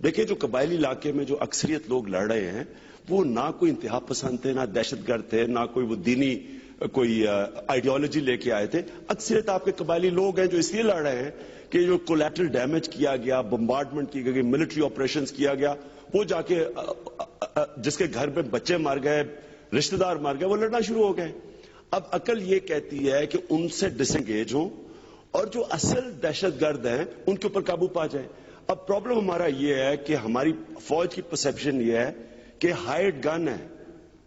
دیکھیں جو قبائلی علاقے میں جو اکثریت لوگ لڑ رہے ہیں وہ نہ کوئی انتہا پسند تھے، نہ دہشت گرد تھے، نہ کوئی وہ دینی کوئی آئیڈیالوجی لے کے آئے تھے. اکثریت آپ کے قبائلی لوگ ہیں جو اس لیے لڑ رہے ہیں کہ جو کولیٹرل ڈیمیج کیا گیا، بمبارڈمنٹ کی گئی، ملٹری آپریشنز کیا گیا، وہ جا کے جس کے گھر میں بچے مر گئے، رشتہ دار مر گئے، وہ لڑنا شروع ہو گئے. اب عقل یہ کہتی ہے کہ ان سے ڈس انگیج ہوں اور جو اصل دہشت گرد ہیں ان کے اوپر قابو پا جائے. اب پرابلم ہمارا یہ ہے کہ ہماری فوج کی پرسپشن یہ ہے کہ ہائرڈ گن ہے،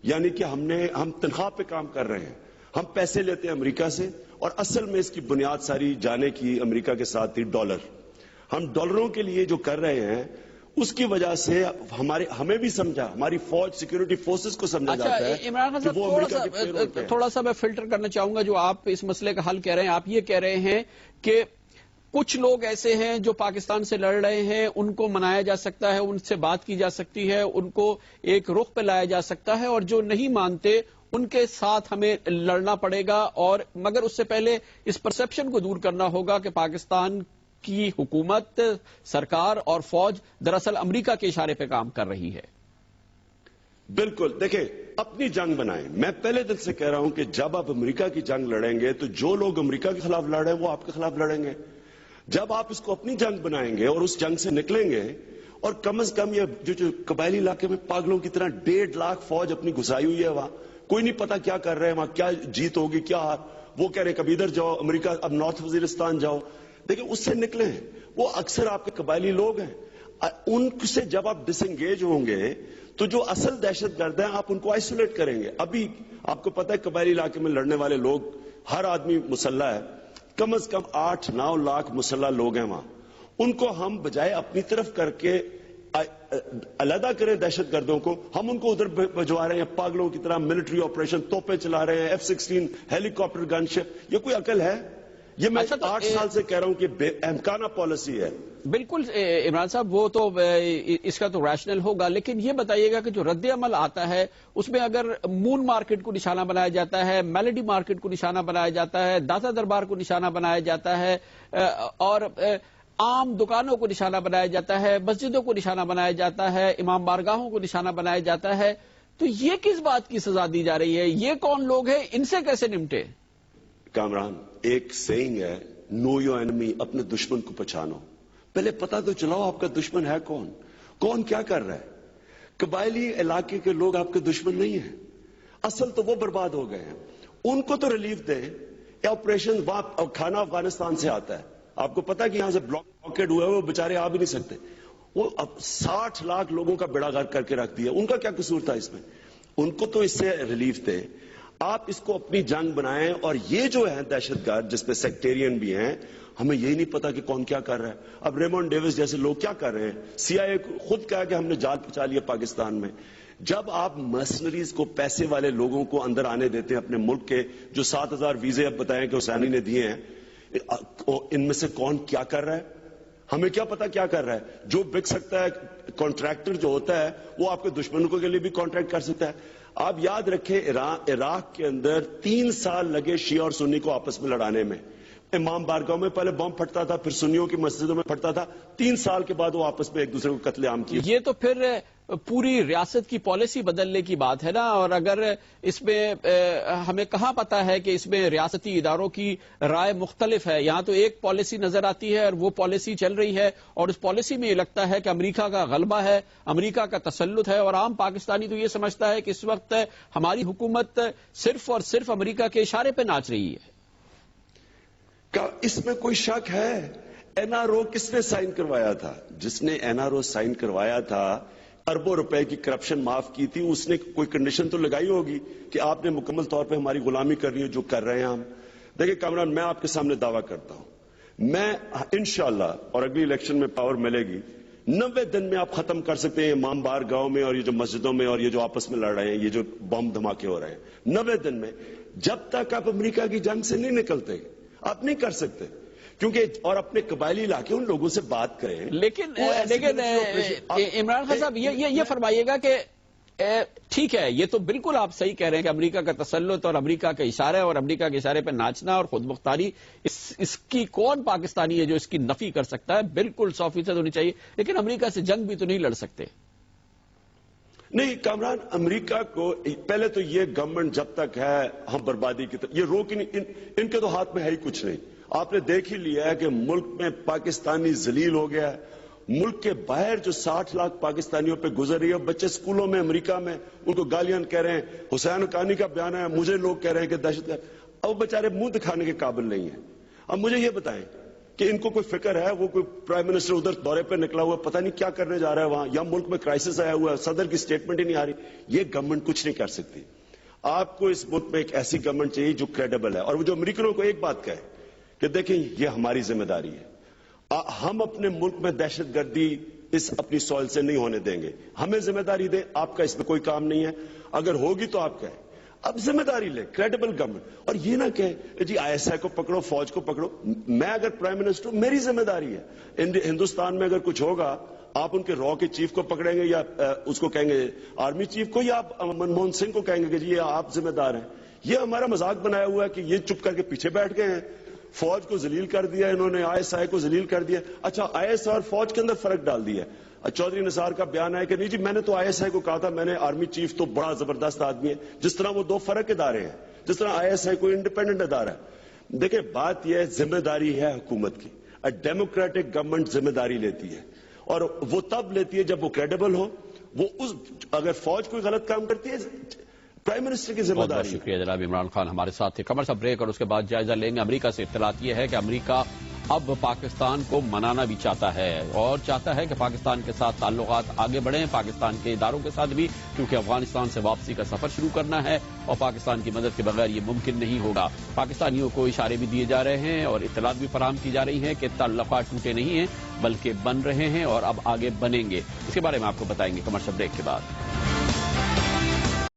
یعنی کہ ہم تنخواہ پہ کام کر رہے ہیں، ہم پیسے لیتے ہیں امریکہ سے، اور اصل میں اس کی بنیاد ساری جانے کی امریکہ کے ساتھ تھی ڈالر. ہم ڈالروں کے لیے جو کر رہے ہیں اس کی وجہ سے ہمیں بھی سمجھا، ہماری فوج سیکیورٹی فورسز کو سمجھا جاتا ہے. عمران خان صاحب تھوڑا سا میں فلٹر کرنا چاہوں گا جو آپ اس مسئلے کا حل کہہ رہے ہیں. آپ یہ کہہ رہے ہیں کہ کچھ لوگ ایسے ہیں جو پاکستان سے لڑ رہے ہیں، ان کو منایا جا سکتا ہے، ان سے بات کی جا سکتی ہے، ان کو ایک رخ پہ لایا جا سکتا ہے، اور جو نہیں مانتے ان کے ساتھ ہمیں لڑنا پڑے گا. اور مگر اس سے پہلے اس پرسپشن کو دور کرنا ہوگا کہ پاکستان کی حکومت، سرکار اور فوج دراصل امریکہ کے اشارے پہ کام کر رہی ہے. بالکل. دیکھیں اپنی جنگ بنائیں. میں پہلے دن سے کہہ رہا ہوں کہ جب آپ امریکہ کی جنگ لڑیں گے تو جو لوگ امریکہ کے خلاف لڑ رہے ہیں وہ آپ کے خلاف لڑیں گے. جب آپ اس کو اپنی جنگ بنائیں گے اور اس جنگ سے نکلیں گے، اور کم از کم یہ جو قبائلی علاقے میں پاگلوں کی طرح 1.5 لاکھ فوج اپنی گھسائی ہوئی ہے وہاں، کوئی نہیں پتا کیا کر رہے ہیں وہاں، کیا جیت ہوگی کیا ہار. وہ کہہ رہے ہیں کبھی ادھر جاؤ امریکہ، اب نارتھ وزیرستان جاؤ. دیکھیں اس سے نکلیں، وہ اکثر آپ کے قبائلی لوگ ہیں. ان سے جب آپ ڈس انگیج ہوں گے تو جو اصل دہشت گرد ہیں آپ ان کو آئسولیٹ کریں گے. ابھی آپ کو پتا ہے قبائلی علاقے میں لڑنے والے لوگ ہر آدمی مسلح ہے، کم از کم 8-9 لاکھ مسلح لوگ ہیں وہاں. ان کو ہم بجائے اپنی طرف کر کے علیحدہ کریں دہشت گردوں کو، ہم ان کو ادھر بھجوا رہے ہیں پاگلوں کی طرح، ملٹری آپریشن، توپیں چلا رہے ہیں، F-16 ہیلی کاپٹر گن شپ. یہ کوئی عقل ہے؟ یہ میں 8 سال سے کہہ رہا ہوں کہ بے احمقانہ پالیسی ہے. بالکل عمران صاحب، وہ تو اس کا تو ریشنل ہوگا، لیکن یہ بتائیے گا کہ جو رد عمل آتا ہے اس میں اگر مون مارکیٹ کو نشانہ بنایا جاتا ہے، میلڈی مارکیٹ کو نشانہ بنایا جاتا ہے، داتا دربار کو نشانہ بنایا جاتا ہے، اور عام دکانوں کو نشانہ بنایا جاتا ہے، مسجدوں کو نشانہ بنایا جاتا ہے، امام بارگاہوں کو نشانہ بنایا جاتا ہے، تو یہ کس بات کی سزا دی جا رہی ہے؟ یہ کون لوگ ہیں؟ ان سے کیسے نمٹے؟ کامران، ایک سینگ ہے، نو یور اینمی، اپنے دشمن کو پہچانو. پہلے پتا تو چلاؤ آپ کا دشمن ہے کون، کون کیا کر رہا ہے. قبائلی علاقے کے لوگ آپ کے دشمن نہیں ہیں، اصل تو وہ برباد ہو گئے ہیں. ان کو تو ریلیف دیں. آپریشن کھانا افغانستان سے آتا ہے، آپ کو پتا کہ یہاں سے بلاکیڈ ہوا ہے، وہ بےچارے آ بھی نہیں سکتے. وہ اب 60 لاکھ لوگوں کا بیڑا غرق کر کے رکھ دیا. ان کا کیا قصور تھا اس میں؟ ان کو تو اس سے ریلیف دے. آپ اس کو اپنی جنگ بنائیں. اور یہ جو ہے دہشت گرد جس میں سیکٹیرین بھی ہیں، ہمیں یہی نہیں پتا کہ کون کیا کر رہا ہے. اب ریمونڈ ڈیوس جیسے لوگ کیا کر رہے ہیں؟ CIA خود کہا کہ ہم نے جال پچا لیا پاکستان میں. جب آپ مرسنریز کو، پیسے والے لوگوں کو اندر آنے دیتے ہیں اپنے ملک کے، جو 7000 ویزے اب بتائیں کہ حسینی نے دیے ہیں، ان میں سے کون کیا کر رہا ہے؟ ہمیں کیا پتا کیا کر رہا ہے؟ جو بک سکتا ہے کانٹریکٹر جو ہوتا ہے وہ آپ کے دشمنوں کے لیے بھی کانٹریکٹ کر سکتا ہے. آپ یاد رکھیں عراق کے اندر 3 سال لگے شیعہ اور سنی کو آپس میں لڑانے میں. امام بارگاہ میں پہلے بم پھٹتا تھا، پھر سنیوں کی مسجدوں میں پھٹتا تھا. 3 سال کے بعد وہ آپس میں ایک دوسرے کو قتل عام کیا. یہ تو پھر پوری ریاست کی پالیسی بدلنے کی بات ہے نا. اور اگر اس میں ہمیں کہاں پتا ہے کہ اس میں ریاستی اداروں کی رائے مختلف ہے. یہاں تو ایک پالیسی نظر آتی ہے اور وہ پالیسی چل رہی ہے، اور اس پالیسی میں یہ لگتا ہے کہ امریکہ کا غلبہ ہے، امریکہ کا تسلط ہے. اور عام پاکستانی تو یہ سمجھتا ہے کہ اس وقت ہماری حکومت صرف اور صرف امریکہ کے اشارے پہ ناچ رہی ہے. اس میں کوئی شک ہے؟ NRO کس نے سائن کروایا تھا؟ جس نے NRO سائن کروایا تھا، اربوں روپے کی کرپشن معاف کی تھی، اس نے کوئی کنڈیشن تو لگائی ہوگی کہ آپ نے مکمل طور پہ ہماری غلامی کرنی ہے، جو کر رہے ہیں ہم. دیکھیں کامران، میں آپ کے سامنے دعویٰ کرتا ہوں، میں انشاءاللہ، اور اگلی الیکشن میں پاور ملے گی، 90 دن میں آپ ختم کر سکتے ہیں امام بار گاؤں میں اور یہ جو مسجدوں میں اور یہ جو آپس میں لڑ رہے ہیں، یہ جو بم دھماکے ہو رہے ہیں، 90 دن میں. جب تک آپ امریکہ کی جنگ سے نہیں نکلتے آپ نہیں کر سکتے. کیونکہ اور اپنے قبائلی علاقے ان لوگوں سے بات کریں. لیکن عمران خان صاحب یہ فرمائیے گا کہ ٹھیک ہے، یہ تو بالکل آپ صحیح کہہ رہے ہیں کہ امریکہ کا تسلط اور امریکہ کا اشارہ اور امریکہ کے اشارے پہ ناچنا اور خود مختاری، اس کی کون پاکستانی ہے جو اس کی نفی کر سکتا ہے؟ بالکل 100% ہونی چاہیے، لیکن امریکہ سے جنگ بھی تو نہیں لڑ سکتے۔ نہیں کامران، امریکہ کو پہلے تو یہ گورنمنٹ جب تک ہے ہم بربادی کی طرف، یہ روک ہی نہیں، ان کے تو ہاتھ میں ہے ہی کچھ نہیں۔ آپ نے دیکھ ہی لیا ہے کہ ملک میں پاکستانی ذلیل ہو گیا ہے، ملک کے باہر جو 60 لاکھ پاکستانیوں پہ گزر رہی ہے، بچے سکولوں میں امریکہ میں ان کو گالیاں کہہ رہے ہیں، حسین حقانی کا بیان ہے، مجھے لوگ کہہ رہے ہیں کہ دہشت گرد، اب بیچارے منہ دکھانے کے قابل نہیں ہیں۔ اب مجھے یہ بتائیں کہ ان کو کوئی فکر ہے؟ وہ کوئی پرائم منسٹر ادھر دورے پہ نکلا ہوا پتہ نہیں کیا کرنے جا رہا ہے وہاں، یا ملک میں کرائسس آیا ہوا ہے، صدر کی سٹیٹمنٹ ہی نہیں آ رہی۔ یہ گورنمنٹ کچھ نہیں کر سکتی۔ آپ کو اس ملک میں ایک ایسی گورنمنٹ چاہیے جو کریڈیبل ہے، اور وہ جو امریکنوں کو ایک بات کہے کہ دیکھیں یہ ہماری ذمہ داری ہے، ہم اپنے ملک میں دہشت گردی اس اپنی سوئل سے نہیں ہونے دیں گے، ہمیں ذمہ داری دیں، آپ کا اس میں کوئی کام نہیں ہے، اگر ہوگی تو آپ کہیں، اب ذمہ داری لے، کریڈیبل گورنمنٹ، اور یہ نہ کہ جی آئی ایس آئی کو پکڑو، فوج کو پکڑو۔ میں اگر پرائم منسٹر ہوں میری ذمہ داری ہے، ہندوستان میں اگر کچھ ہوگا آپ ان کے را کے چیف کو پکڑیں گے یا اس کو کہیں گے آرمی چیف کو، یا آپ منموہن سنگھ کو کہیں گے کہ جی یہ آپ ذمہ دار ہیں۔ یہ ہمارا مذاق بنایا ہوا ہے کہ یہ چپ کر کے پیچھے بیٹھ گئے ہیں، فوج کو ذلیل کر دیا انہوں نے، آئی ایس آئی کو ذلیل کر دیا۔ اچھا آئی ایس آئی اور فوج کے اندر فرق ڈال دیا ہے۔ چودھری نثار کا بیان ہے کہ نہیں جی میں نے تو آئی ایس آئی کو کہا تھا، میں نے آرمی چیف تو بڑا زبردست آدمی ہے، جس طرح وہ دو فرق ادارے ہیں، جس طرح آئی ایس آئی کوئی انڈیپینڈنٹ ادارہ ہے۔ دیکھیں بات یہ ہے، ذمہ داری ہے حکومت کی، ڈیموکریٹک گورنمنٹ ذمہ داری لیتی ہے، اور وہ تب لیتی ہے جب وہ کریڈیبل ہو۔ وہ اگر فوج کوئی غلط کام کرتی ہے پرائم منسٹر کی ذمہ داری ہے۔ شکریہ جناب عمران خان ہمارے ساتھ تھے۔ کمر صاحب بریک اور اس کے بعد جائزہ لیں گے۔ امریکہ سے اطلاعات یہ ہے کہ امریکہ اب پاکستان کو منانا بھی چاہتا ہے، اور چاہتا ہے کہ پاکستان کے ساتھ تعلقات آگے بڑھیں، پاکستان کے اداروں کے ساتھ بھی، کیونکہ افغانستان سے واپسی کا سفر شروع کرنا ہے اور پاکستان کی مدد کے بغیر یہ ممکن نہیں ہوگا۔ پاکستانیوں کو اشارے بھی دیے جا رہے ہیں اور اطلاعات بھی فراہم کی جا رہی ہیں کہ تعلقات ٹوٹے نہیں ہیں بلکہ بن رہے ہیں اور اب آگے بنیں گے۔ اس کے بارے میں آپ کو بتائیں گے کمرشل بریک کے بعد۔